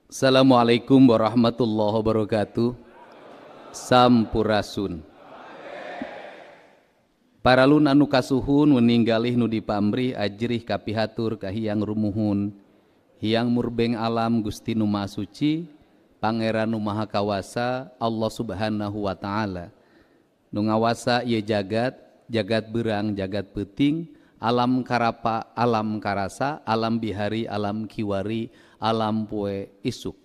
Assalamualaikum warahmatullahi wabarakatuh. Sampurasun. Paralun anu kasuhun meninggalih nu dipamrih ajrih kapihatur kahiyang rumuhun hiang murbeng alam Gusti nu Maha Suci Pangeran nu Maha Kawasa Allah Subhanahu wa taala nu ngawasa ieu jagat jagat beurang jagat peuting alam karapa alam karasa alam bihari alam kiwari alam poe isuk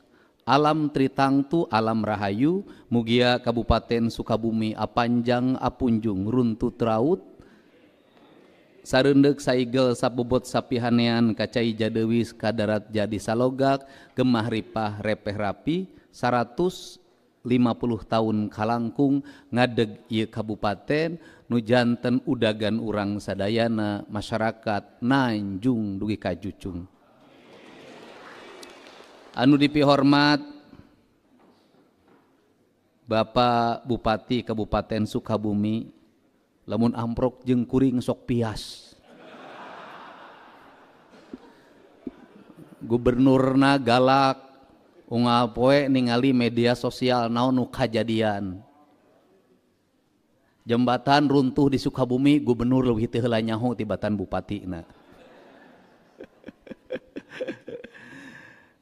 alam tritangtu alam rahayu mugia Kabupaten Sukabumi apanjang apunjung runtut raut sareundeg saigel sabobot sapihanean kacai jadewis kadarat jadi salogak gemah ripah repeh rapi 150 tahun kalangkung ngadeg ieu kabupaten nu janten udagan urang sadayana masyarakat nanjung dugi ka Jucung. Anu dipihormat Bapak Bupati Kabupaten Sukabumi, lamun amprok jeung kuring sok pias. Gubernurna galak, unggal poe ningali media sosial naon nu kajadian. Jembatan runtuh di Sukabumi, gubernur leuwih teu heula nyaho tibatan bupatina.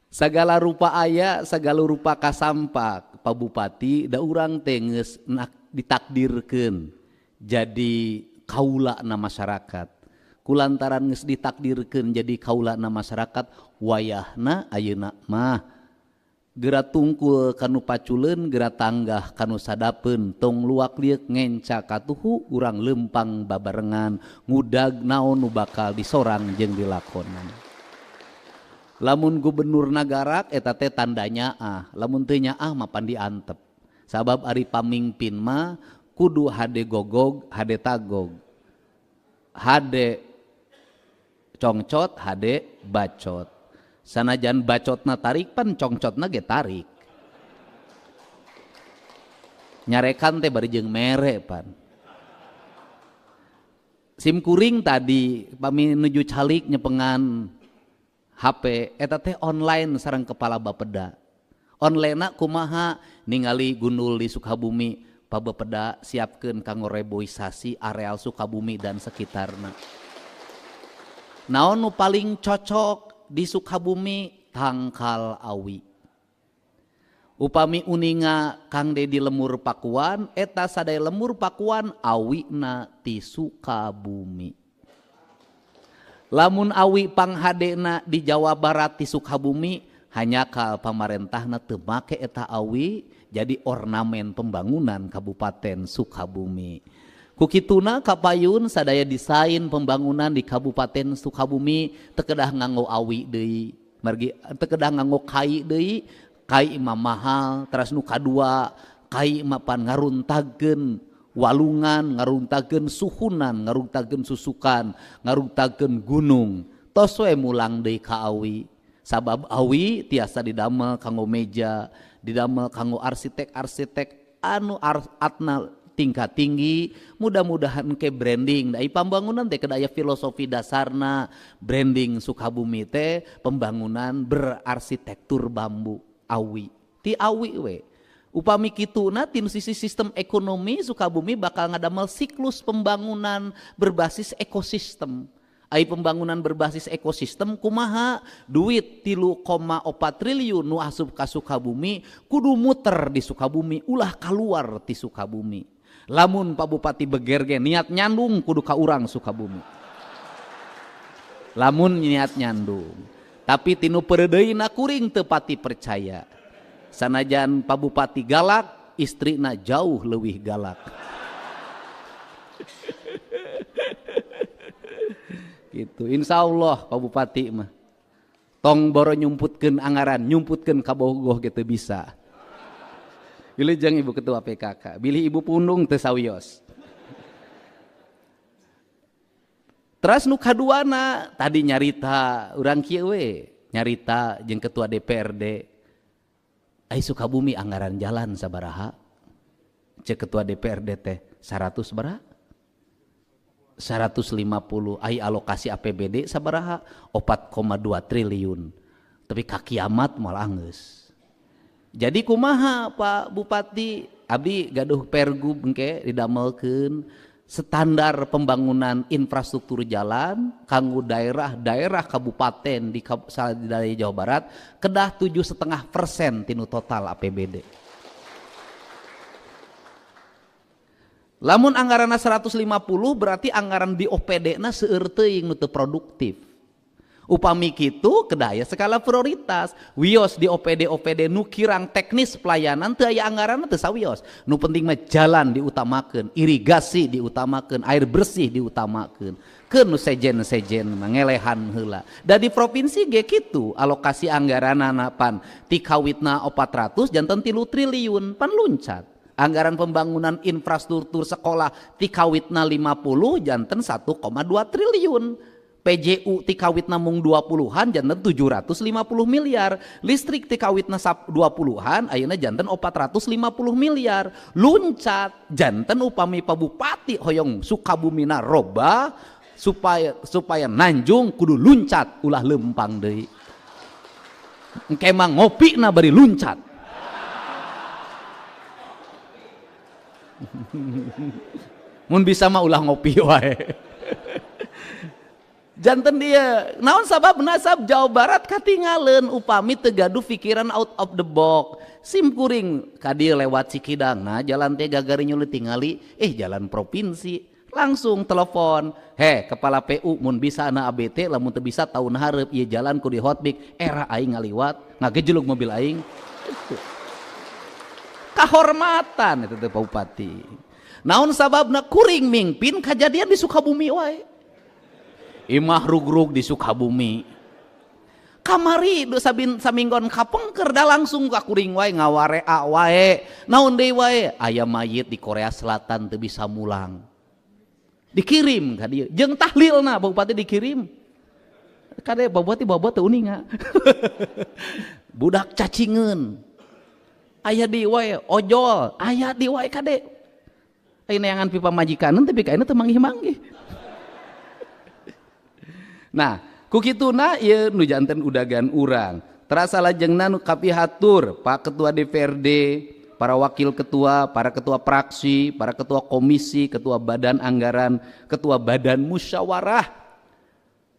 Sagala rupa aya, sagala rupa kasampak Pak Bupati da urang teh geus ditakdirkeun jadi kaulana masyarakat. Kulantaran geus ditakdirkeun jadi kaulana masyarakat, wayahna ayeuna mah geura tungkul kanu paculeun, geura tanggah kanu sadapeun, tong luak liuk ngenca katuhu urang lempang babarengan ngudag naon nu bakal disorang jeung dilakonan. Lamun gubernur nagarak eta teh tandanya lamun teu nyaah mah pan diantep. Sabab ari pamingpin mah kudu hade gogog, hade tagog. Hade congcot, hade bacot. Sanajan bacotna tarik pan congcotna ge tarik. Nyarekan teh bari jeung mere pan. Sim kuring tadi pami nuju calik nyepengan HP eta teh online sareng kepala Bapeda. Online kumaha ningali gundul di Sukabumi, Pak Bapeda siapkeun kanggo reboisasi areal Sukabumi dan sekitarna. Naon nu paling cocok di Sukabumi? Tangkal Awi. Upami uninga Kang Dedi lemur Pakuan, eta sadaya lemur Pakuan awina ti Sukabumi. Lamun awi panghadena di Jawa Barat di Sukabumi hanya kal pamarentahna teu make eta awi jadi ornamen pembangunan Kabupaten Sukabumi. Kukituna kapayun sadaya desain pembangunan di Kabupaten Sukabumi teu kedah nganggo awi deui, margi teu kedah nganggo kai deui, kai mah mahal, teras nu kadua kai mah pan ngaruntagkeun walungan, ngaruntakeun suhunan, ngaruntakeun susukan, ngaruntakeun gunung. Tos we mulang deui ka awi. Sabab awi tiasa didamel kanggo meja, didamel kanggo arsitek-arsitek anu atna tingkat tinggi, mudah-mudahan ke branding. Da pambangunan teh kedah aya filosofi dasarna branding Sukabumi teh pembangunan berarsitektur bambu awi. Ti awi we. Upami kituna tin sisi sistem ekonomi Sukabumi bakal ngadamel siklus pembangunan berbasis ekosistem. Ai pembangunan berbasis ekosistem kumaha duit 3,4 triliun nu asup ka Sukabumi kudu muter di Sukabumi ulah kaluar ti Sukabumi. Lamun Pak Bupati begerge niat nyandung kudu ka urang Sukabumi. Lamun niat nyandung. Tapi tinu peredeuna kuring teu pati percaya. Sanajan Pak Bupati galak, istrina jauh leuwih galak. Gitu. Insya Allah Pak Bupati mah tong boro nyumputkeun anggaran, nyumputkeun ka Bogoh gitu bisa. Wilujeng Ibu Ketua PKK, bilih Ibu Pundung teu sawios. Terus nu kaduana tadi nyarita urang kieu we, nyarita jeung Ketua DPRD. Ai Sukabumi anggaran jalan sabaraha? Cek Ketua DPRD teh 100 sabaraha? 150. Ai alokasi APBD sabaraha? 4,2 triliun. tapi ka kiamat malah geus. Jadi kumaha Pak Bupati, abdi gaduh pergub engke didamelkeun standar pembangunan infrastruktur jalan kanggo daerah-daerah kabupaten di daerah Jawa Barat kedah 7,5% tinu total APBD. Lamun anggaranna 150 berarti anggaran di OPD-na seueur teuing nu teu produktif. Upami kitu kedah aya skala prioritas. Wios di OPD nu kirang teknis pelayanan teu aya anggaranna teu sawios. Nu penting mah jalan diutamakeun, irigasi diutamakeun, air bersih diutamakeun. Keun nu sejen-sejen ngelehan heula. Da di provinsi ge kitu alokasi anggaranna pan ti kawitna 400 janten 3 triliun pan luncat. Anggaran pembangunan infrastruktur sekolah ti kawitna 50 janten 1,2 triliun. PJU ti kawitna mung 20-an janten 750 miliar. Listrik ti kawitna 20-an ayeuna janten 450 miliar. Luncat janten upami Pak Bupati hoyong Sukabumina roba supaya Nanjung kudu luncat ulah lempang deui. Engke mah ngopina bari luncat. Mun bisa mah ulah ngopi wae. Janten dia naon sababna sab Jawa Barat katingaleun upami teu gaduh pikiran out of the box. Sim kuring ka dieu lewat Cikidangna jalan teh gagari nyulit tingali jalan provinsi langsung telepon, he kepala PU mun bisa na ABT lamun teu bisa tahun hareup ieu jalan ku di hotbik era aing ngaliwat ngagejlug mobil aing. Kahormatan itu teh Pak Bupati. Naon sababna kuring mingpin kajadian di Sukabumi wae. Imah rugrug di Sukabumi. Kamari saminggon kapengker da langsung ka kuring wae ngawarea wae. Naon deui wae? Aya mayit di Korea Selatan teu bisa mulang. Dikirim ka dieu. Jeung tahlilna Pak Bupati dikirim. Kade Pak Bupati bawa teu uninga. Budak cacingeun. Aya di wae ojol, aya di wae kade. Ayeuna neangan pipa majikaneun tapi ka ayeuna teu manggih-manggih. Nah, ku kituna ieu nu janten udagan urang. Terasa lajengna nu kapihatur Pak Ketua DPRD, para wakil ketua, para ketua praksi, para ketua komisi, ketua badan anggaran, ketua badan musyawarah.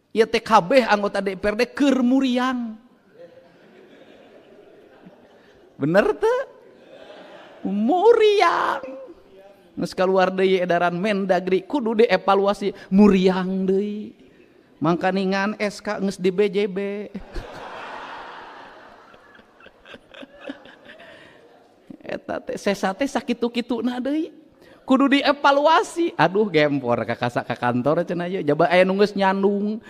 Ieu teh kabeh anggota DPRD keur muriang. Bener teu? Muriang. Geus kaluar deui edaran Mendagri kudu dievaluasi muriang deui. Mangka ningan SK geus di BJB. Eta teh sesa teh sakitu-kituna deui. Kudu dievaluasi. Aduh gempor ka kantor cenah ieu. Jaba aya nu geus nyandung.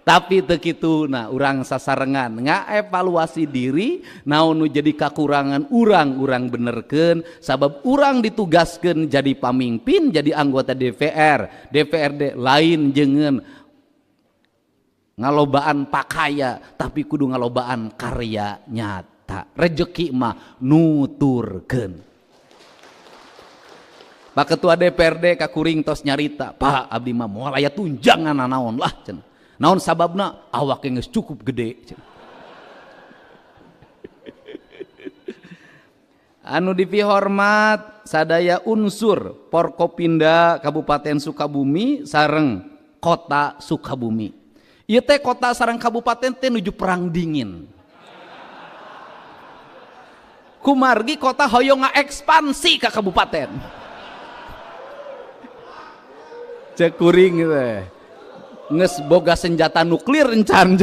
Tapi teu kituna urang sasarengan ngaevaluasi diri naon nu jadi kakurangan urang benerkeun sabab urang ditugaskeun jadi pamimpin jadi anggota DPRD lain jengeun ngalobaan pakaya tapi kudu ngalobaan karya nyata rejeki mah nuturkeun. Pak Ketua DPRD ka kuring tos nyarita, Pak abdi mah moal aya tunjangan naon lah cenah. Naon sababna awake geus cukup gede. Anu dipihormat sadaya unsur Porkopinda Kabupaten Sukabumi sareng Kota Sukabumi. Ieu teh kota sareng kabupaten teh nuju perang dingin. Kumargi kota hoyong ngaekspansi ka kabupaten. Cek kuring teh. Nges boga senjata nuklir encan.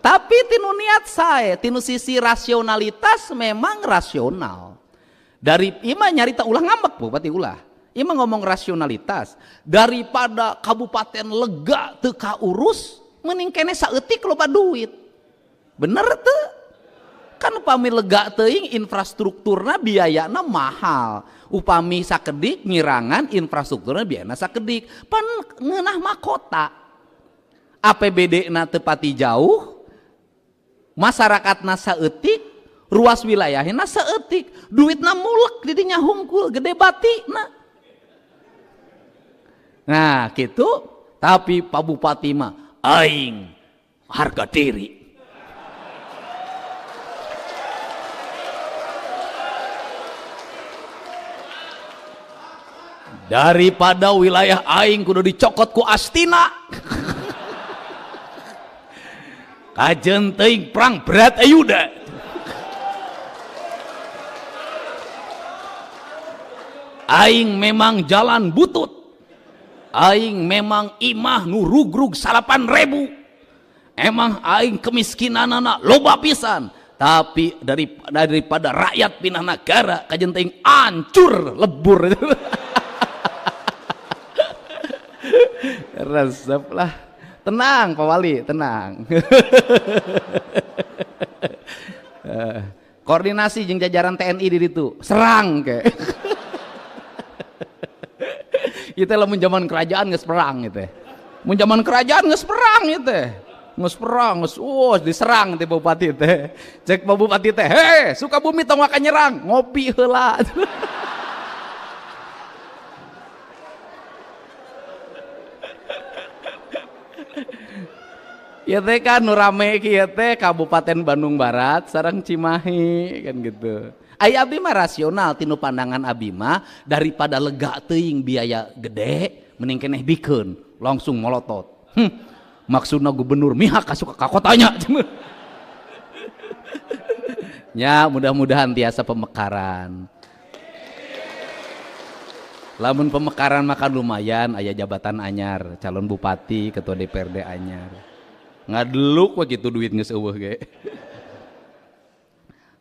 Tapi tinu niat sae tinu sisi rasionalitas memang rasional dari ima nyarita ulah ngambek Bupati ulah ima ngomong rasionalitas daripada kabupaten lega teu kaurus mending kene saeutik loba duit bener teu kan upami lega teuing infrastrukturna biayana mahal upami sakedik ngirangan infrastrukturna biayana sakedik pan ngeunah mah kota APBD na teu pati jauh masyarakatna saeutik ruas wilayahna saeutik duitna mulek di dinya hungkul gede batina nah gitu tapi Pak Bupati mah aing harga diri. Daripada wilayah aing kudu dicokot ku Astina. Kajen teuing perang berat ayuda. Aing memang jalan butut. Aing memang imah nu rugrug 8.000. Emang aing kemiskinanana loba pisan. Tapi daripada rakyat pindah negara kajen teuing ancur lebur. Resep lah. Tenang Pak Wali, tenang. Koordinasi jeung jajaran TNI di ditu, serang ke. Kita lamun zaman kerajaan geus perang gitu. Mun zaman kerajaan geus perang gitu. Geus perang, geus diserang teh bupati teh. Cek bupati teh, "He, Sukabumi tong akan nyerang, ngopi heula." Ya teh kan nu rame kieu teh Kabupaten Bandung Barat sareng Cimahi kan gitu. Aya abdi mah rasional tinu pandangan abdi mah daripada lega teuing biaya gede mending keneh bikeun langsung molotot. Maksudna gubernur mihak kasuka ka kotanya. Ya mudah-mudahan tiasa pemekaran. Lamun pemekaran makan lumayan aya jabatan anyar, calon bupati, ketua DPRD anyar. Ngadeluk we kitu duit geus eueuh ge.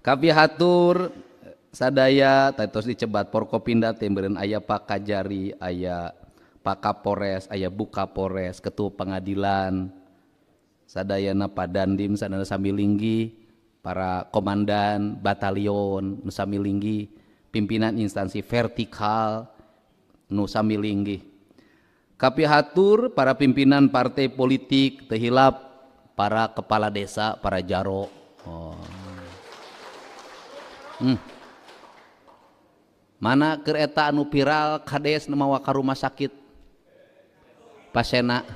Kapihatur sadaya tos dicebat Porkopinda teh meureun aya Pak Kajari, aya Pak Kapolres, aya Bu Kapolres, ketua pengadilan, sadayana Pak Dandim, sadayana samilinggi, para komandan batalion nu samilinggi, pimpinan instansi vertikal nu samilinggi. Kapihatur para pimpinan partai politik teu hilap para kepala desa, para jaro. Mana keur eta anu viral kades nu mawa ka rumah sakit pasena.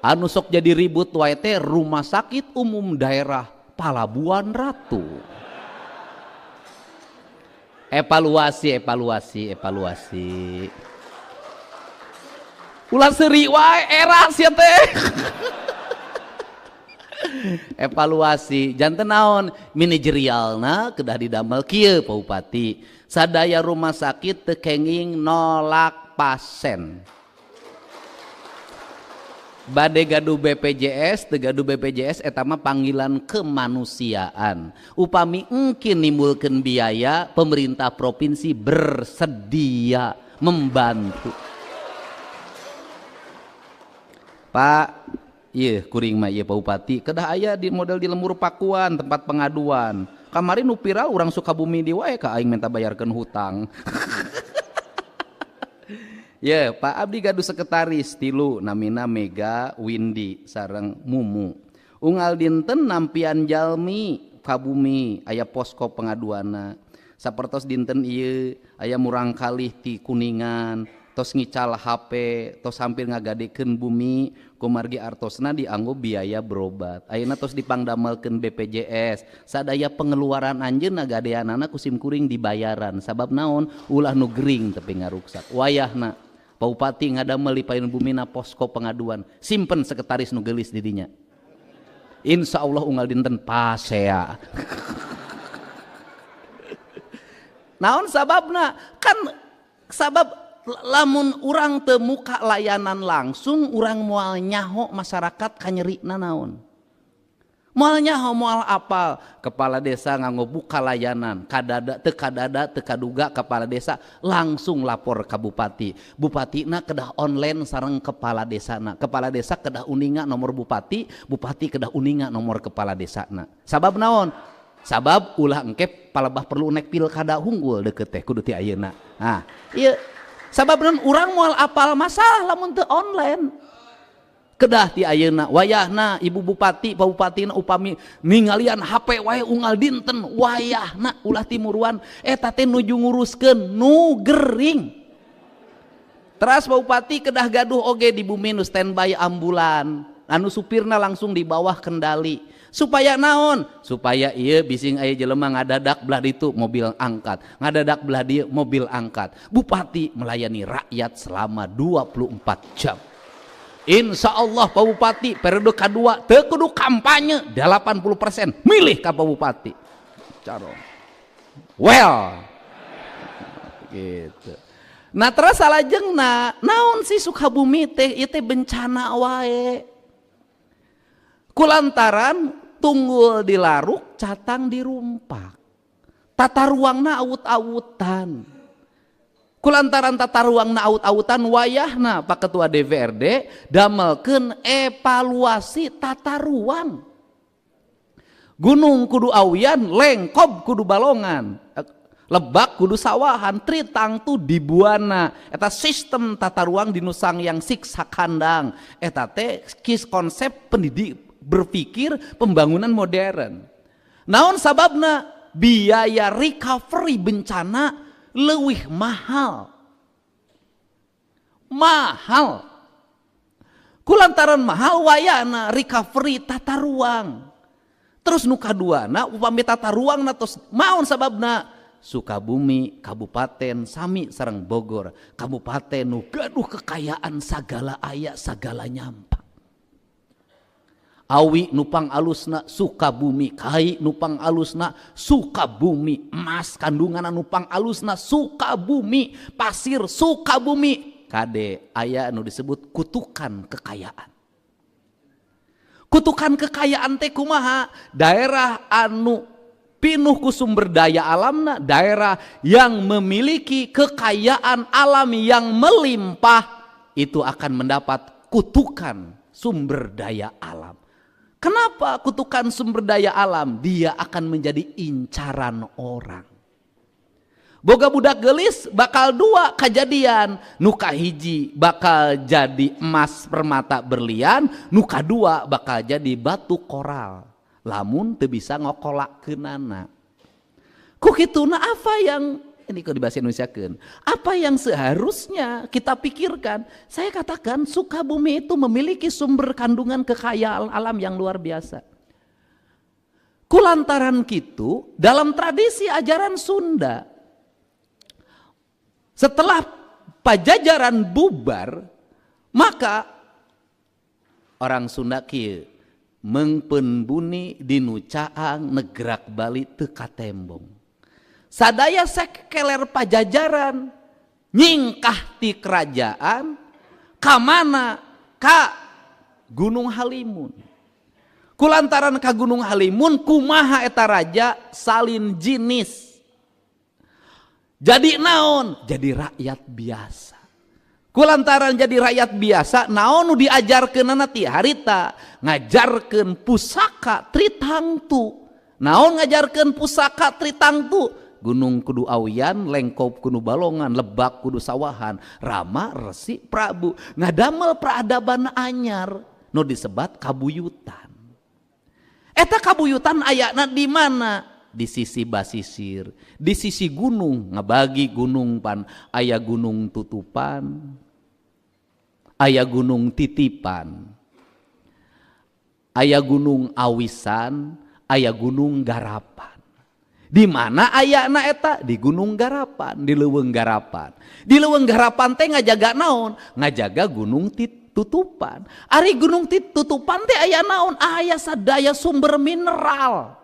Anu sok jadi ribut wae teh rumah sakit umum daerah Palabuhan Ratu. Evaluasi. Ulah seuri wae era sia teh. Evaluasi janten naon manajerialna kedah didamel kieu Pak Bupati. Sadaya rumah sakit teu kenging nolak pasien. Bade gaduh BPJS, teu gaduh BPJS eta mah panggilan kemanusiaan. Upami engkin nimbulkeun biaya, pemerintah provinsi bersedia membantu. Pak, iya kuring mah iya Pak Bupati, kedah aya di model di Lembur Pakuan tempat pengaduan. Kamarin nu viral urang Sukabumi di wae ka aing minta bayarkeun hutang. Ya, Pak abdi gaduh sekretaris tilu namina Mega Windy sareng Mumu. Unggal dinten nampian jalmi Kabumi aya posko pengaduana. Sapertos dinten ieu aya murang kalih ti Kuningan, tos ngical HP, tos hampir ngagadekeun bumi, kumargi artosna dianggo biaya berobat. Ayeuna tos dipangdamelkeun BPJS, sadaya pengeluaran anjeunna gadeanana kusim kuring dibayaran. Sabab naon? Ulah nu gering tapi ngaruksak. Wayahna Pak Bupati ngadamel di Payun Bumina posko pengaduan. Simpen sekretaris nu geulis di dinya. Insya Allah unggal dinten pasea. Naon sababna? Kan sabab lamun urang teu muka layanan langsung urang moal nyaho masyarakat kanyerina naon? Moal nyaho moal apal kepala desa nganggo buka layanan kadada teu kaduga kepala desa langsung lapor ka bupati. Bupatina kedah online sareng kepala desana. Kepala desa kedah uninga nomor bupati, bupati kedah uninga nomor kepala desana. Sabab naon? Sabab ulah engke palebah perlu nek pilkada hunggul deukeut teh kudu ti ayeuna. Nah, ieu sabab naon urang moal apal masalah lamun teu online. Kedah ti ayeuna wayahna ibu bupati Pak Bupatina upami ningalian HP wae unggal dinten wayahna ulah timuruan eta teh nuju nguruskeun nu gering teras Pak Bupati kedah gaduh oge di bumi nu standby ambulan anu supirna langsung di bawah kendali supaya naon supaya iya bising aya jelema ngadadak belah ditu mobil angkat ngadadak belah dieu mobil angkat. Bupati melayani rakyat selama 24 jam. Insya Allah Pak Bupati periode kedua teu kudu kampanye 80% milih ka Pak Bupati carong well gitu. Nah terus salajengna naon si Sukabumi teh ieu teh bencana wae kulantaran tunggul dilaruk catang dirumpak tata ruangna awut-awutan kulantaran tata ruangna awut-awutan wayahna Pak Ketua DPRD damelkeun evaluasi tata ruang. Gunung kudu awian, Lengkob kudu balongan, Lebak kudu sawahan, Tritangtu di Buana. Eta sistem tata ruang di Nusang yang siksa kandang. Eta teh konsep pendidik berpikir pembangunan modern. Naon sababna biaya recovery bencana leuwih mahal. Kulantaran mahal wayana recovery tata ruang. Terus nu kaduana upami tata ruang tos maon sababna Sukabumi kabupaten sami sareng Bogor kabupaten nu gaduh kekayaan sagala aya sagala nyampa. Awi nupang alusna Sukabumi, kai nupang alusna Sukabumi, emas kandungan nupang alusna Sukabumi, pasir Sukabumi. Kade aya anu disebut kutukan kekayaan. Kutukan kekayaan teh kumaha? Daerah anu pinuh ku sumber daya alamna, daerah yang memiliki kekayaan alam yang melimpah itu akan mendapat kutukan sumber daya alam. Kenapa kutukan sumber daya alam? Dia akan menjadi incaran orang. Boga budak gelis bakal dua kejadian, nuka hiji bakal jadi emas permata berlian, nuka dua bakal jadi batu koral. Lamun teu bisa ngokolakeunana. Ku kituna apa yang ini kok dibahasa Indonesiakeun? Apa yang seharusnya kita pikirkan? Saya katakan Sukabumi itu memiliki sumber kandungan kekayaan alam yang luar biasa. Kulantaran kitu dalam tradisi ajaran Sunda setelah Pajajaran bubar maka orang Sunda kieu mengpenbuni dinu caang negrak Bali teu katembong. Sadaya sekeler Pajajaran nyingkah ti kerajaan ka mana? Ka Gunung Halimun. Kulantaran ka Gunung Halimun kumaha eta raja salin jinis. Jadi naon? Jadi rakyat biasa. Kulantaran jadi rakyat biasa, naon nu diajarkeunana ti harita? Ngajarkeun pusaka Tritangtu. Naon ngajarkeun pusaka Tritangtu? Gunung kudu awian, Lengkob kudu balongan, Lebak kudu sawahan, Rama, Resi, Prabu. Ngadamel peradaban anyar nu disebat kabuyutan. Eta kabuyutan ayana di mana? Di sisi basisir, di sisi gunung, ngabagi gunung pan, aya gunung tutupan, aya gunung titipan, aya gunung awisan, aya gunung garapan. Di mana ayana eta? Di gunung garapan, di leuweung garapan. Di leuweung garapan teh ngajaga naon? Ngajaga gunung tutupan. Ari gunung tutupan teh aya naon? Aya sadaya sumber mineral.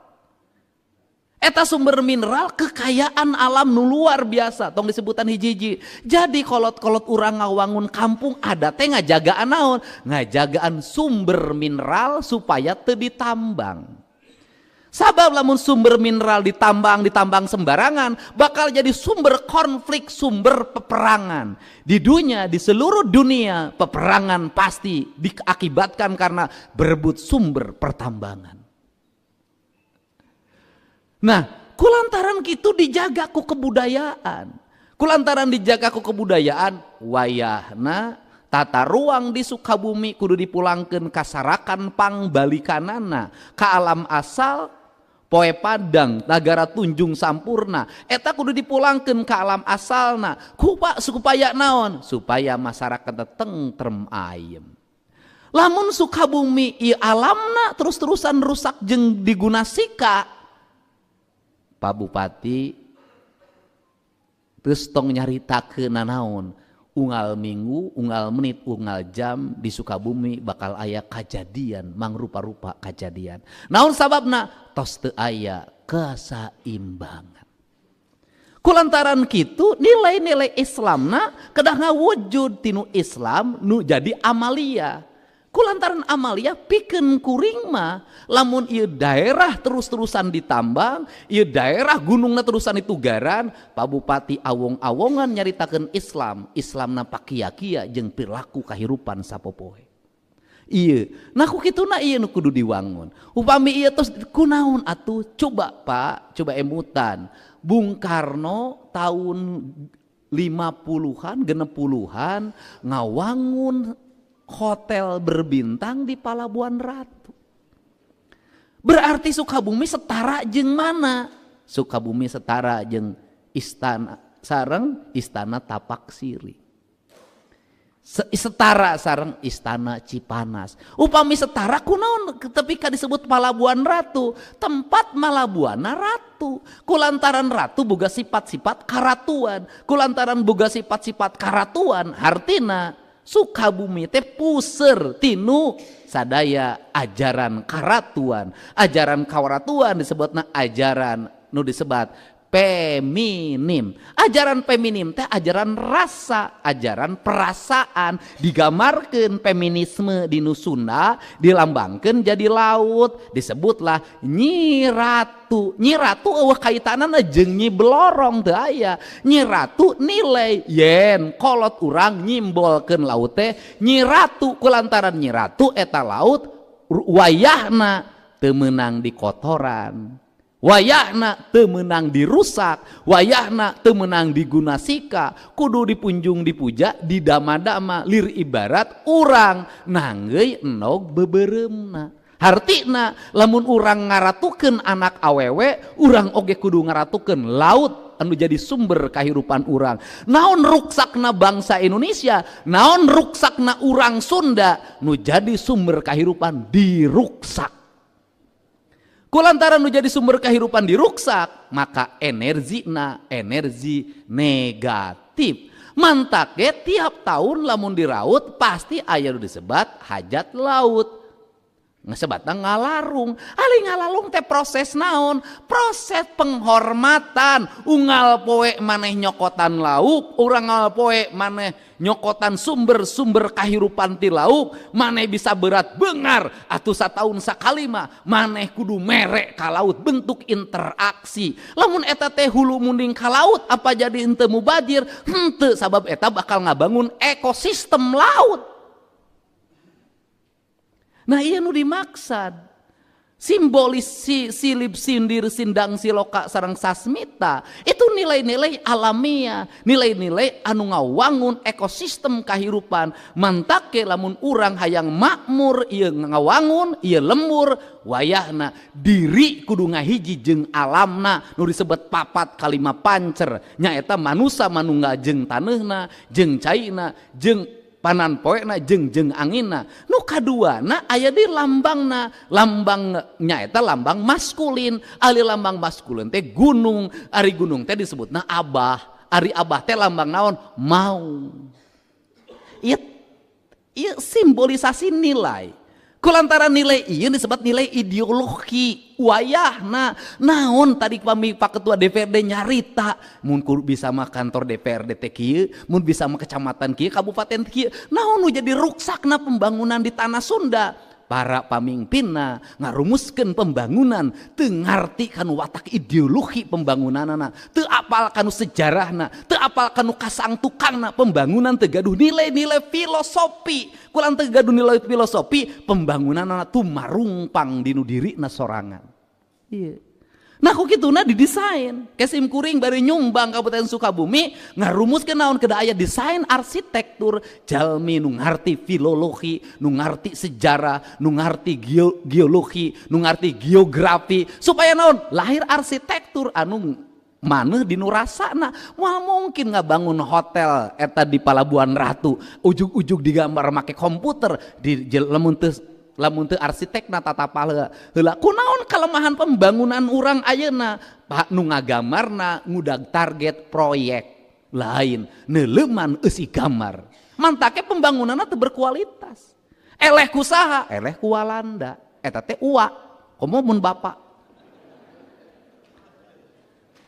Eta sumber mineral kekayaan alam nu luar biasa tong disebutan hiji-hiji. Jadi kolot-kolot urang ngawangun kampung ada teh ngajagaan naon? Ngajagaan sumber mineral supaya teu ditambang. Sabab lamun sumber mineral ditambang sembarangan bakal jadi sumber konflik, sumber peperangan. Di dunia, di seluruh dunia peperangan pasti diakibatkan karena berebut sumber pertambangan. Nah, kulantaran kitu dijaga ku kebudayaan. Kulantaran dijaga ku kebudayaan, wayahna tata ruang di Sukabumi kudu dipulangkeun kasarakan pangbalikanana ka alam asal, Poe Padang Nagara Tunjung Sampurna eta kudu dipulangkeun ka alam asalna supaya naon supaya masyarakat tentrem ayem. Lamun Sukabumi ieu alamna terus-terusan rusak jeung digunasika Pak Bupati terus tong nyaritakeun naon unggal minggu, unggal menit, unggal jam di Sukabumi bakal aya kajadian mangrupa-rupa kajadian. Naon sababna? Tos teu aya kesaimbangan. Kulantaran kitu nilai-nilai Islamna kedah ngawujud tinu Islam nu jadi amalia. Kulantaran amalia pikeun kuring mah lamun ieu daerah terus-terusan ditambang, ieu daerah gunungna terusan ditugaran, Pak Bupati awong-awongan nyaritakeun Islamna pakia-kia jeung perilaku kahirupan sapopoe. Ieu, nah ku kituna ieu nu kudu diwangun. Upami ieu tos kunaon atuh? Coba Pak, coba emutan. Bung Karno tahun 50-an, 60-an ngawangun hotel berbintang di Palabuhan Ratu. Berarti Sukabumi setara jeung mana? Sukabumi setara jeung istana sareng istana Tapak Siri. Setara sareng istana Cipanas. Upami setara kunaon tepika disebut Palabuhan Ratu, tempat Malabuana ratu. Kulantaran ratu boga sifat-sifat karatuan. Kulantaran boga sifat-sifat karatuan hartina Sukabumi teh puser tinu sadaya ajaran karatuan. Ajaran kawaratuan disebutna ajaran nu disebat feminim. Ajaran feminim teh ajaran rasa, ajaran perasaan. Digamarkeun feminisme di Sunda dilambangkeun jadi laut, disebutlah Nyi Ratu. Nyi Ratu eueuh kaitanana jeung Nyi Blorong teu aya. Nyi Ratu nilai yen kolot urang nyimbolkeun laut teh Nyi Ratu, kulantaran Nyi Ratu eta laut wayahna teu meunang di kotoran. Wayahna teu meunang dirusak, wayahna teu meunang digunasika, kudu dipunjung dipuja, didama-dama, lir ibarat urang nanggeuy enog beubeuremna. Hartina lamun urang ngaratukeun anak awewe, urang oge kudu ngaratukeun laut anu jadi sumber kahirupan urang. Naon ruksakna bangsa Indonesia, naon ruksakna urang Sunda, nu jadi sumber kahirupan diruksak. Kulantaran nu jadi sumber kehidupan diruksak, maka energina energi negatif. Mantake tiap tahun lamun diraut pasti aya nu disebat hajat laut. Ngesebatna ngalarung. Ali ngalarung teh proses naon? Proses penghormatan. Unggal poe maneh nyokotan lauk, urang ngal poe maneh nyokotan sumber-sumber kahirupan ti lauk, maneh bisa berat beungar atuh sataun sakali mah maneh kudu mere ka laut, bentuk interaksi. Lamun eta teh hulu munding ka laut apa jadi henteu mubazir? Henteu, sabab eta bakal ngabangun ekosistem laut. Nah iya nu dimaksad simbolis silip sindir sindang siloka sareng sasmita itu nilai-nilai alamiah, nilai-nilai anu ngawangun ekosistem kahirupan. Mantake lamun urang hayang makmur ieu ngawangun ieu lembur wayahna diri kudu ngahiji jeung alamna nu disebut papat kalima pancer nyaeta manusia manunggal jeung taneuna jeung caina jeung panan poena jeung anginna. Nu kaduana aya di lambangna, lambang nyaeta lambang maskulin. Ari lambang maskulin teh gunung, ari gunung teh disebutna abah, ari abah teh lambang naon? Mau. Ieu simbolisasi nilai. Kulantaran nilai ieu disebut nilai ideologi wayahna. Naon tadi Pak Ketua DPRD nyarita mun bisa mah kantor DPRD teh kieu, mun bisa mah kecamatan kieu, kabupaten kieu. Naon nu jadi ruksakna pembangunan di tanah Sunda? Para pamimpinna ngarumuskeun pembangunan teu ngarti kanu watak ideologi pembangunanna, teu apal kanu sejarahna, teu apal kanu kasangtukangna pembangunan, teu gaduh nilai-nilai filosofi. Kulang teu gaduh nilai filosofi, pembangunanna tuh marungpang dinu dirina sorangan. Iya. Nah kok gitu nah didesain Kesim Kuring bari nyumbang Kabupaten Sukabumi ngarumus ke naon kada aya desain arsitektur jalmi nu ngarti filologi nu ngarti sejarah nu ngarti geologi nu ngarti geografi supaya naon lahir arsitektur anu maneh di nu rasana. Moal mungkin ngabangun hotel eta di Palabuhan Ratu ujug-ujug digambar make komputer di lamun teu arsitekna tatapal heula kunaon kalemahan pembangunan urang ayeuna Pak nu ngagambarna ngudag target proyek lain neuleuman eusi gambar mantake pembangunanna teu berkualitas eleh ku saha eleh ku Walanda eta teh uwa komo mun bapak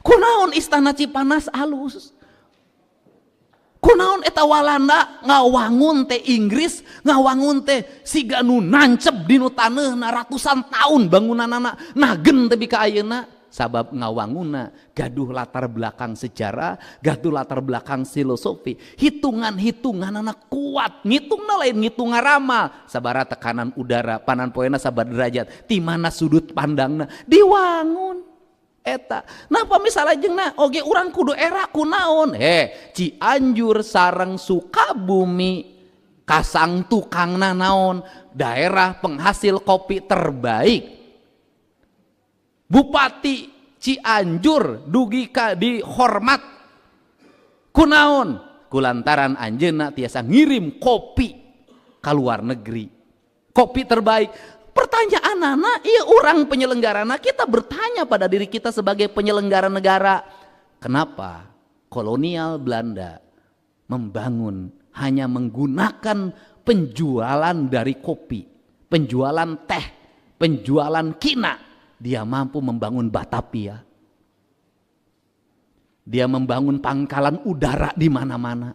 kunaon istana Cipanas alus kunaon eta Walanda ngawangun teh Inggris ngawangun teh siga nu nancep dinu taneuna ratusan tahun bangunanana nagen teh ka ayeuna sabab ngawanguna gaduh latar belakang sejarah gaduh latar belakang filosofi hitungan-hitunganana kuat ngitungna lain ngitung ngaramal sabaraha tekanan udara panan poena sabar derajat ti mana sudut pandangna diwangun eta. Nah pamisalnya jeung oge urang kudu era kunaon Cianjur sareng Sukabumi kasang tukangna naon daerah penghasil kopi terbaik Bupati Cianjur dugi ka dihormat kunaon kulantaran anjeunna tiasa ngirim kopi ka luar negeri kopi terbaik. Pertanyaan anak, iya orang penyelenggarana kita bertanya pada diri kita sebagai penyelenggara negara, kenapa kolonial Belanda membangun hanya menggunakan penjualan dari kopi, penjualan teh, penjualan kina, dia mampu membangun Batavia, dia membangun pangkalan udara di mana-mana,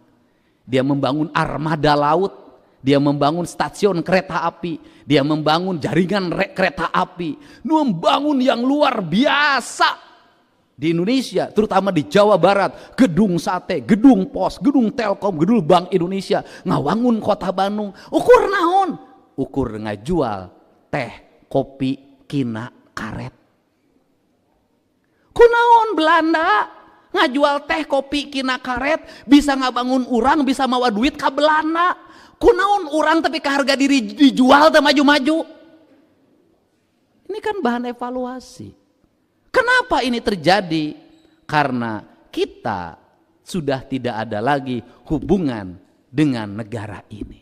dia membangun armada laut. Dia membangun stasiun kereta api, dia membangun jaringan kereta api, membangun yang luar biasa di Indonesia, terutama di Jawa Barat, gedung sate, gedung pos, gedung Telkom, gedung Bank Indonesia, ngawangun kota Bandung, ukur naon? Ukur ngajual teh, kopi, kina, karet. Kunaon Belanda ngajual teh, kopi, kina, karet, bisa ngabangun urang, bisa mawa duit ka Belanda. Kunaon orang tapi ke harga diri dijual dan maju-maju. Ini kan bahan evaluasi. Kenapa ini terjadi? Karena kita sudah tidak ada lagi hubungan dengan negara ini.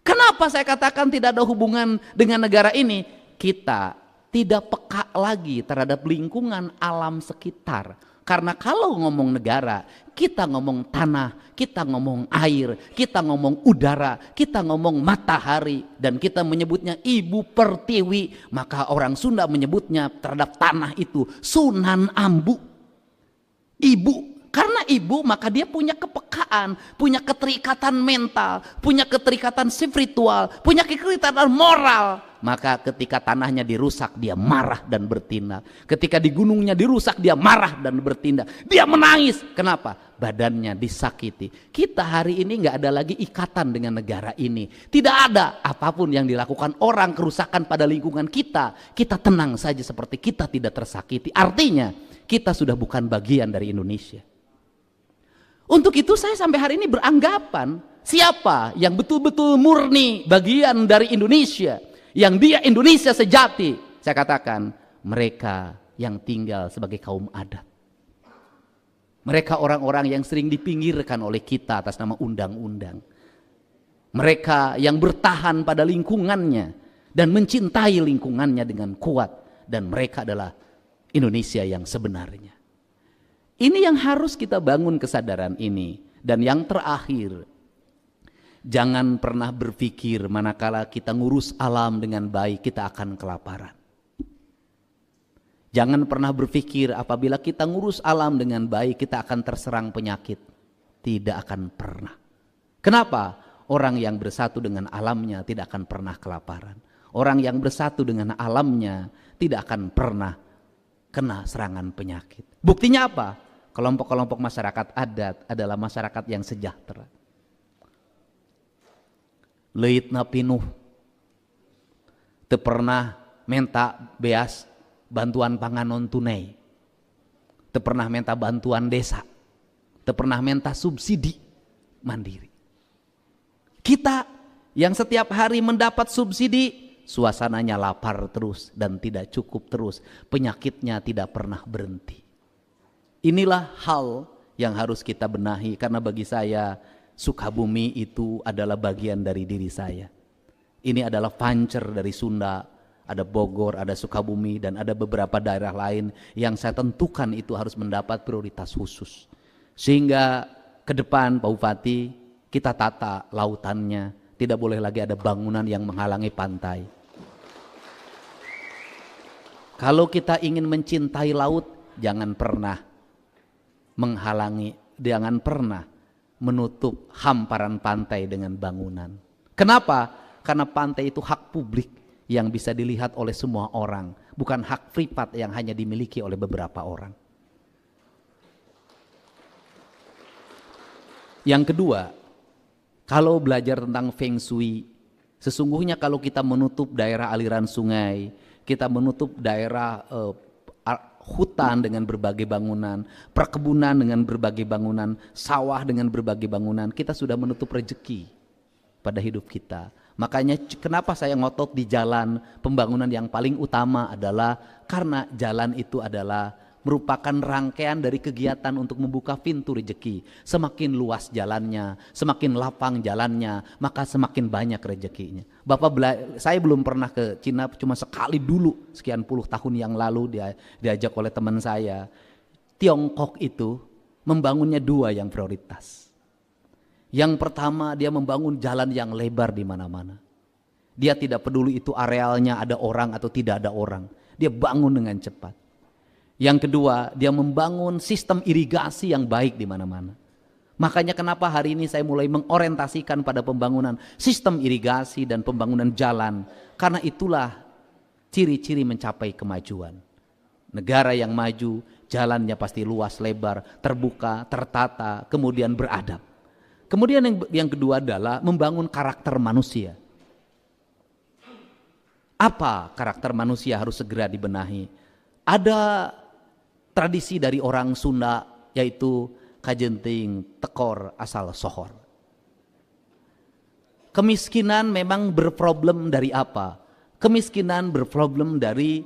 Kenapa saya katakan tidak ada hubungan dengan negara ini? Kita tidak peka lagi terhadap lingkungan alam sekitar. Karena kalau ngomong negara, kita ngomong tanah, kita ngomong air, kita ngomong udara, kita ngomong matahari, dan kita menyebutnya Ibu Pertiwi. Maka orang Sunda menyebutnya terhadap tanah itu Sunan Ambu. Ibu. Karena ibu maka dia punya kepekaan, punya keterikatan mental, punya keterikatan spiritual, punya keterikatan moral. Maka ketika tanahnya dirusak dia marah dan bertindak. Ketika di gunungnya dirusak dia marah dan bertindak. Dia menangis. Kenapa? Badannya disakiti. Kita hari ini nggak ada lagi ikatan dengan negara ini. Tidak ada apapun yang dilakukan orang kerusakan pada lingkungan kita. Kita tenang saja seperti kita tidak tersakiti. Artinya kita sudah bukan bagian dari Indonesia. Untuk itu saya sampai hari ini beranggapan siapa yang betul-betul murni bagian dari Indonesia, yang dia Indonesia sejati, saya katakan mereka yang tinggal sebagai kaum adat. Mereka orang-orang yang sering dipinggirkan oleh kita atas nama undang-undang. Mereka yang bertahan pada lingkungannya dan mencintai lingkungannya dengan kuat, dan mereka adalah Indonesia yang sebenarnya. Ini yang harus kita bangun kesadaran ini. Dan yang terakhir, jangan pernah berpikir manakala kita ngurus alam dengan baik kita akan kelaparan. Jangan pernah berpikir apabila kita ngurus alam dengan baik kita akan terserang penyakit. Tidak akan pernah. Kenapa? Orang yang bersatu dengan alamnya tidak akan pernah kelaparan. Orang yang bersatu dengan alamnya tidak akan pernah kena serangan penyakit. Buktinya apa? Kelompok-kelompok masyarakat adat adalah masyarakat yang sejahtera. Leitna pinuh. Teu pernah menta beas bantuan pangan non tunai, teu pernah minta bantuan desa, teu pernah minta subsidi mandiri. Kita yang setiap hari mendapat subsidi, suasananya lapar terus dan tidak cukup terus, penyakitnya tidak pernah berhenti. Inilah hal yang harus kita benahi, karena bagi saya Sukabumi itu adalah bagian dari diri saya. Ini adalah pancer dari Sunda, ada Bogor, ada Sukabumi, dan ada beberapa daerah lain yang saya tentukan itu harus mendapat prioritas khusus. Sehingga ke depan Pak Bupati, kita tata lautannya, tidak boleh lagi ada bangunan yang menghalangi pantai. Kalau kita ingin mencintai laut, jangan pernah menghalangi, jangan pernah menutup hamparan pantai dengan bangunan. Kenapa? Karena pantai itu hak publik yang bisa dilihat oleh semua orang, bukan hak privat yang hanya dimiliki oleh beberapa orang. Yang kedua, kalau belajar tentang Feng Shui, sesungguhnya kalau kita menutup daerah aliran sungai, kita menutup daerah hutan dengan berbagai bangunan, perkebunan dengan berbagai bangunan, sawah dengan berbagai bangunan, kita sudah menutup rezeki pada hidup kita. Makanya kenapa saya ngotot di jalan, pembangunan yang paling utama adalah karena jalan itu adalah merupakan rangkaian dari kegiatan untuk membuka pintu rezeki. Semakin luas jalannya, semakin lapang jalannya, maka semakin banyak rezekinya. Saya belum pernah ke Cina, cuma sekali dulu sekian puluh tahun yang lalu diajak oleh teman saya. Tiongkok itu membangunnya dua yang prioritas. Yang pertama, dia membangun jalan yang lebar di mana-mana. Dia tidak peduli itu arealnya ada orang atau tidak ada orang. Dia bangun dengan cepat. Yang kedua, dia membangun sistem irigasi yang baik di mana-mana. Makanya kenapa hari ini saya mulai mengorientasikan pada pembangunan sistem irigasi dan pembangunan jalan. Karena itulah ciri-ciri mencapai kemajuan. Negara yang maju, jalannya pasti luas, lebar, terbuka, tertata, kemudian beradab. Kemudian yang kedua adalah membangun karakter manusia. Apa karakter manusia harus segera dibenahi? Ada tradisi dari orang Sunda, yaitu kajenting tekor asal sohor. Kemiskinan memang berproblem dari apa? Kemiskinan berproblem dari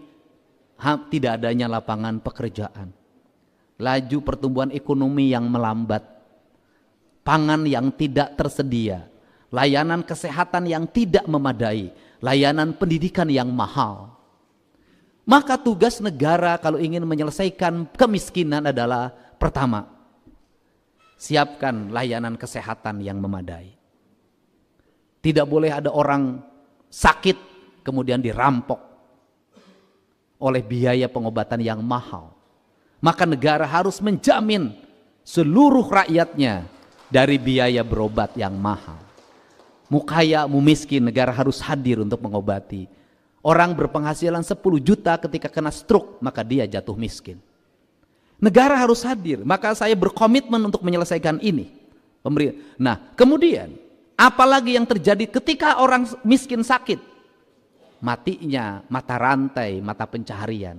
tidak adanya lapangan pekerjaan, laju pertumbuhan ekonomi yang melambat, pangan yang tidak tersedia, layanan kesehatan yang tidak memadai, layanan pendidikan yang mahal. Maka tugas negara kalau ingin menyelesaikan kemiskinan adalah pertama, siapkan layanan kesehatan yang memadai. Tidak boleh ada orang sakit kemudian dirampok oleh biaya pengobatan yang mahal. Maka negara harus menjamin seluruh rakyatnya dari biaya berobat yang mahal. Mu kaya, mu miskin, negara harus hadir untuk mengobati. Orang berpenghasilan 10 juta ketika kena stroke, maka dia jatuh miskin. Negara harus hadir, maka saya berkomitmen untuk menyelesaikan ini. Nah, kemudian apalagi yang terjadi ketika orang miskin sakit? Matinya mata rantai, mata pencaharian.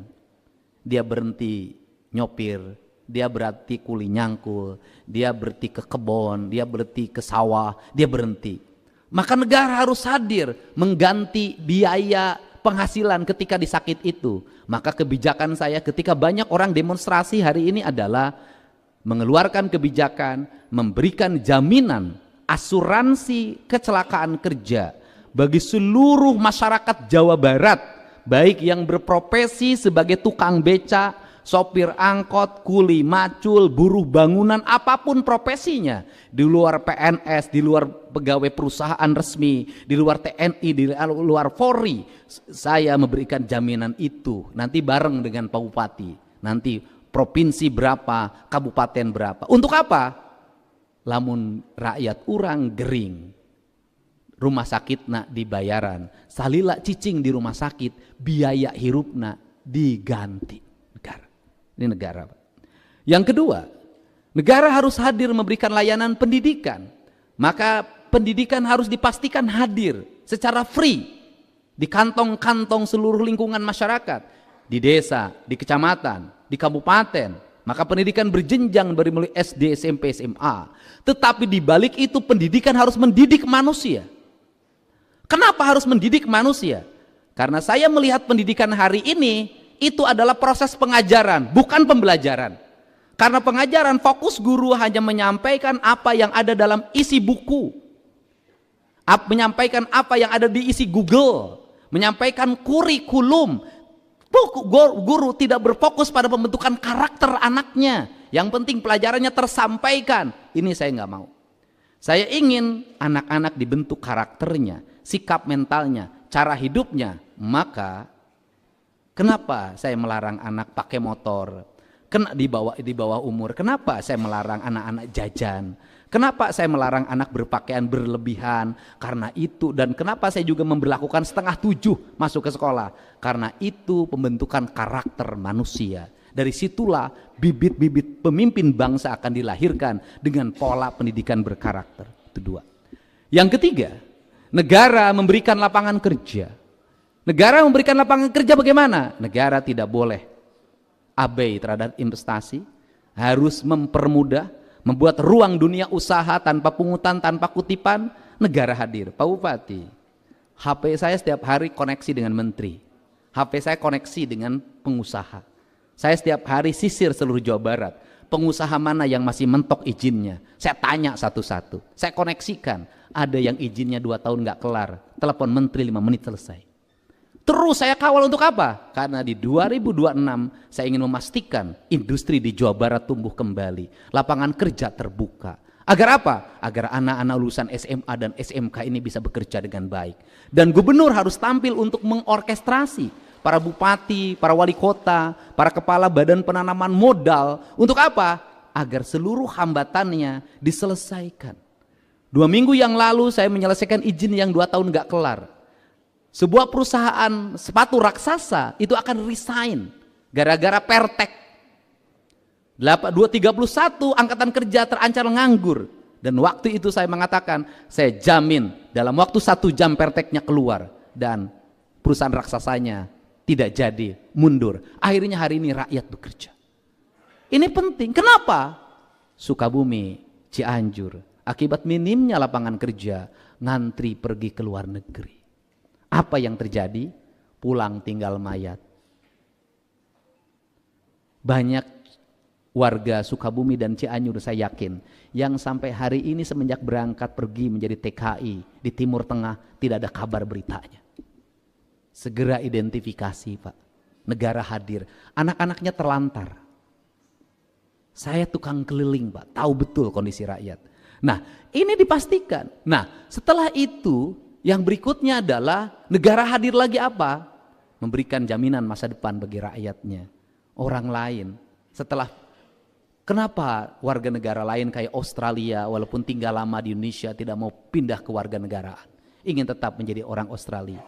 Dia berhenti nyopir, dia berhenti kuli nyangkul, dia berhenti ke kebun, dia berhenti ke sawah, dia berhenti. Maka negara harus hadir mengganti biaya penghasilan ketika disakit itu. Maka kebijakan saya ketika banyak orang demonstrasi hari ini adalah mengeluarkan kebijakan, memberikan jaminan asuransi kecelakaan kerja bagi seluruh masyarakat Jawa Barat, baik yang berprofesi sebagai tukang beca, sopir angkot, kuli macul, buruh bangunan, apapun profesinya, di luar PNS, di luar pegawai perusahaan resmi, di luar TNI, di luar Polri, saya memberikan jaminan itu. Nanti bareng dengan Pak Bupati, nanti provinsi berapa, kabupaten berapa. Untuk apa? Lamun rakyat urang gering, rumah sakit nak dibayaran, salila cicing di rumah sakit, biaya hirupna diganti. Ini negara. Yang kedua, negara harus hadir memberikan layanan pendidikan. Maka pendidikan harus dipastikan hadir secara free di kantong-kantong seluruh lingkungan masyarakat. di desa, di kecamatan, di kabupaten. Maka pendidikan berjenjang dari mulai SD, SMP, SMA. Tetapi di balik itu pendidikan harus mendidik manusia. Kenapa harus mendidik manusia? Karena saya melihat pendidikan hari ini itu adalah proses pengajaran, bukan pembelajaran. Karena pengajaran fokus guru hanya menyampaikan apa yang ada dalam isi buku. Menyampaikan apa yang ada di isi Google, menyampaikan kurikulum. Guru tidak berfokus pada pembentukan karakter anaknya. Yang penting pelajarannya tersampaikan. Ini saya nggak mau. Saya ingin anak-anak dibentuk karakternya, sikap mentalnya, cara hidupnya. Maka kenapa saya melarang anak pakai motor? Di bawah umur. Kenapa saya melarang anak-anak jajan? Kenapa saya melarang anak berpakaian berlebihan? Karena itu. Dan kenapa saya juga memberlakukan 6:30 masuk ke sekolah? Karena itu pembentukan karakter manusia. Dari situlah bibit-bibit pemimpin bangsa akan dilahirkan dengan pola pendidikan berkarakter. Itu 2. Yang ketiga, negara memberikan lapangan kerja. Negara memberikan lapangan kerja bagaimana? Negara tidak boleh abai terhadap investasi, harus mempermudah, membuat ruang dunia usaha tanpa pungutan, tanpa kutipan. Negara hadir. Pak Bupati, HP saya setiap hari koneksi dengan menteri, HP saya koneksi dengan pengusaha. Saya setiap hari sisir seluruh Jawa Barat, pengusaha mana yang masih mentok izinnya, saya tanya satu-satu, saya koneksikan. Ada yang izinnya 2 tahun nggak kelar, telepon menteri 5 menit selesai. Terus saya kawal untuk apa? Karena di 2026 saya ingin memastikan industri di Jawa Barat tumbuh kembali, lapangan kerja terbuka. Agar apa? Agar anak-anak lulusan SMA dan SMK ini bisa bekerja dengan baik. Dan gubernur harus tampil untuk mengorkestrasi para bupati, para wali kota, para kepala badan penanaman modal. Untuk apa? Agar seluruh hambatannya diselesaikan. 2 minggu yang lalu saya menyelesaikan izin yang 2 tahun gak kelar. Sebuah perusahaan sepatu raksasa itu akan resign gara-gara Pertek. 231 angkatan kerja terancam nganggur. Dan waktu itu saya mengatakan, saya jamin dalam waktu 1 jam Perteknya keluar dan perusahaan raksasanya tidak jadi, mundur. Akhirnya hari ini rakyat bekerja. Ini penting. Kenapa? Sukabumi, Cianjur, akibat minimnya lapangan kerja, ngantri pergi ke luar negeri. Apa yang terjadi? Pulang tinggal mayat. Banyak warga Sukabumi dan Cianjur saya yakin yang sampai hari ini semenjak berangkat pergi menjadi TKI di Timur Tengah tidak ada kabar beritanya. Segera identifikasi, Pak. Negara hadir. Anak-anaknya terlantar. Saya tukang keliling, Pak. Tahu betul kondisi rakyat. Nah, ini dipastikan. Nah, setelah itu yang berikutnya adalah negara hadir lagi apa? Memberikan jaminan masa depan bagi rakyatnya. Orang lain setelah, kenapa warga negara lain kayak Australia walaupun tinggal lama di Indonesia tidak mau pindah ke warga negaraan, ingin tetap menjadi orang Australia?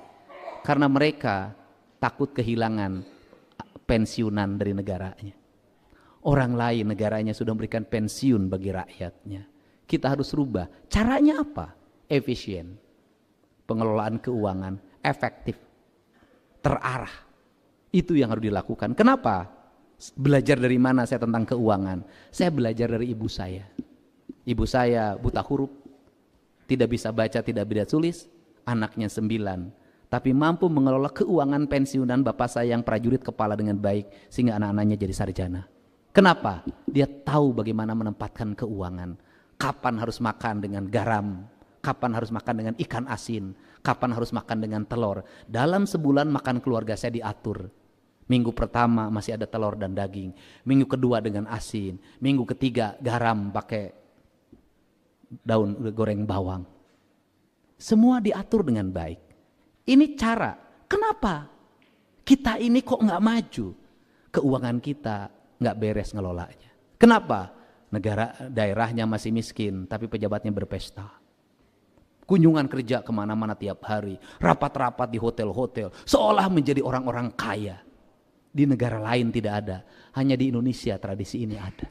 Karena mereka takut kehilangan pensiunan dari negaranya. Orang lain negaranya sudah memberikan pensiun bagi rakyatnya. Kita harus rubah. Caranya apa? Efisien. Pengelolaan keuangan efektif, terarah. Itu yang harus dilakukan. Kenapa? Belajar dari mana saya tentang keuangan? Saya belajar dari ibu saya. Ibu saya buta huruf, tidak bisa baca, tidak bisa tulis, anaknya 9, tapi mampu mengelola keuangan pensiunan bapak saya yang prajurit kepala dengan baik, sehingga anak-anaknya jadi sarjana. Kenapa? Dia tahu bagaimana menempatkan keuangan. Kapan harus makan dengan garam, kapan harus makan dengan ikan asin, kapan harus makan dengan telur. Dalam sebulan makan keluarga saya diatur. Minggu pertama masih ada telur dan daging, minggu kedua dengan asin, minggu ketiga garam pakai daun goreng bawang. Semua diatur dengan baik. Ini cara. Kenapa kita ini kok nggak maju? Keuangan kita nggak beres ngelolanya. Kenapa? Negara daerahnya masih miskin, tapi pejabatnya berpesta. Kunjungan kerja kemana-mana tiap hari, rapat-rapat di hotel-hotel, seolah menjadi orang-orang kaya. Di negara lain tidak ada, hanya di Indonesia tradisi ini ada.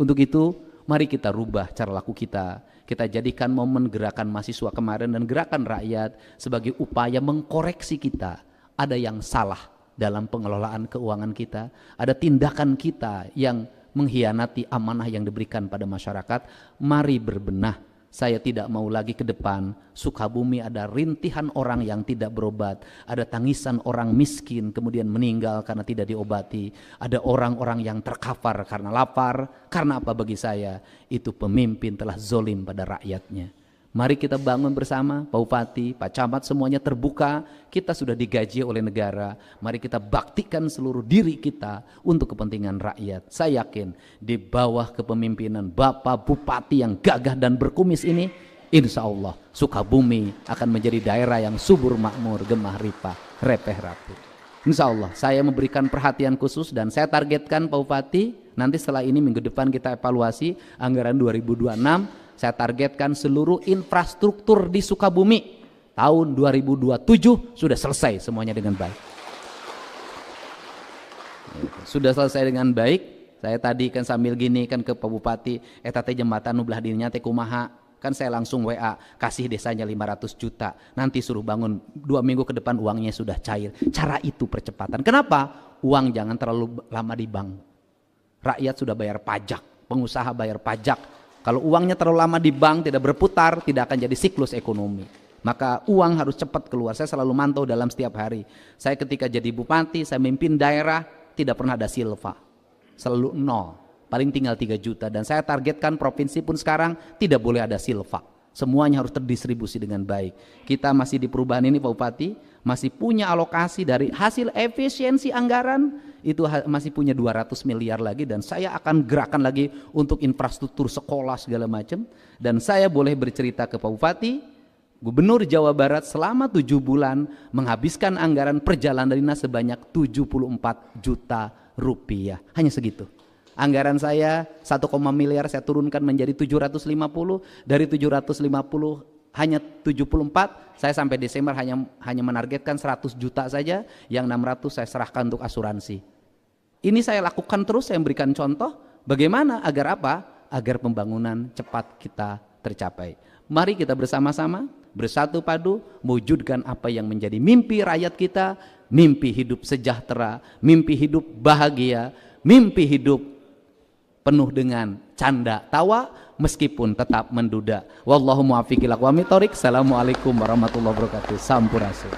Untuk itu, mari kita rubah cara laku kita. Kita jadikan momen gerakan mahasiswa kemarin dan gerakan rakyat sebagai upaya mengkoreksi kita. Ada yang salah dalam pengelolaan keuangan kita, ada tindakan kita yang mengkhianati amanah yang diberikan pada masyarakat. Mari berbenah. Saya tidak mau lagi ke depan Sukabumi ada rintihan orang yang tidak berobat, ada tangisan orang miskin kemudian meninggal karena tidak diobati, ada orang-orang yang terkapar karena lapar. Karena apa bagi saya? Itu pemimpin telah zolim pada rakyatnya. Mari kita bangun bersama, Pak Bupati, Pak Camat, semuanya terbuka. Kita sudah digaji oleh negara. Mari kita baktikan seluruh diri kita untuk kepentingan rakyat. Saya yakin di bawah kepemimpinan Bapak Bupati yang gagah dan berkumis ini, insya Allah Sukabumi akan menjadi daerah yang subur makmur, gemah ripah, repeh rapuh. Insya Allah saya memberikan perhatian khusus dan saya targetkan Pak Bupati, nanti setelah ini minggu depan kita evaluasi anggaran 2026. Saya targetkan seluruh infrastruktur di Sukabumi tahun 2027 sudah selesai semuanya dengan baik. Sudah selesai dengan baik. Saya tadi kan sambil gini kan ke Pak Bupati, etate jembatan nu belah dirinya teh kumaha. Kan saya langsung WA, kasih desanya 500 juta. Nanti suruh bangun 2 minggu ke depan uangnya sudah cair. Cara itu percepatan. Kenapa? Uang jangan terlalu lama di bank. Rakyat sudah bayar pajak, pengusaha bayar pajak. Kalau uangnya terlalu lama di bank, tidak berputar, tidak akan jadi siklus ekonomi. Maka uang harus cepat keluar. Saya selalu mantau dalam setiap hari. Saya ketika jadi bupati, saya memimpin daerah, tidak pernah ada silva. Selalu nol, paling tinggal 3 juta. Dan saya targetkan provinsi pun sekarang tidak boleh ada silva. Semuanya harus terdistribusi dengan baik. Kita masih di perubahan ini Pak Bupati, masih punya alokasi dari hasil efisiensi anggaran, itu masih punya 200 miliar lagi dan saya akan gerakan lagi untuk infrastruktur sekolah segala macam. Dan saya boleh bercerita ke Pak Bupati, Gubernur Jawa Barat selama 7 bulan menghabiskan anggaran perjalanan dinas sebanyak 74 juta rupiah. Hanya segitu. Anggaran saya 1, miliar saya turunkan menjadi 750, dari 750 hanya 74, saya sampai Desember hanya menargetkan 100 juta saja, yang 600 saya serahkan untuk asuransi. Ini saya lakukan terus, saya memberikan contoh bagaimana agar apa? Agar pembangunan cepat kita tercapai. Mari kita bersama-sama, bersatu padu, mewujudkan apa yang menjadi mimpi rakyat kita, mimpi hidup sejahtera, mimpi hidup bahagia, mimpi hidup penuh dengan canda tawa meskipun tetap menduda. Wallahu muwaffiq ila aqwamit thoriq. Assalamualaikum warahmatullahi wabarakatuh. Sampurasun.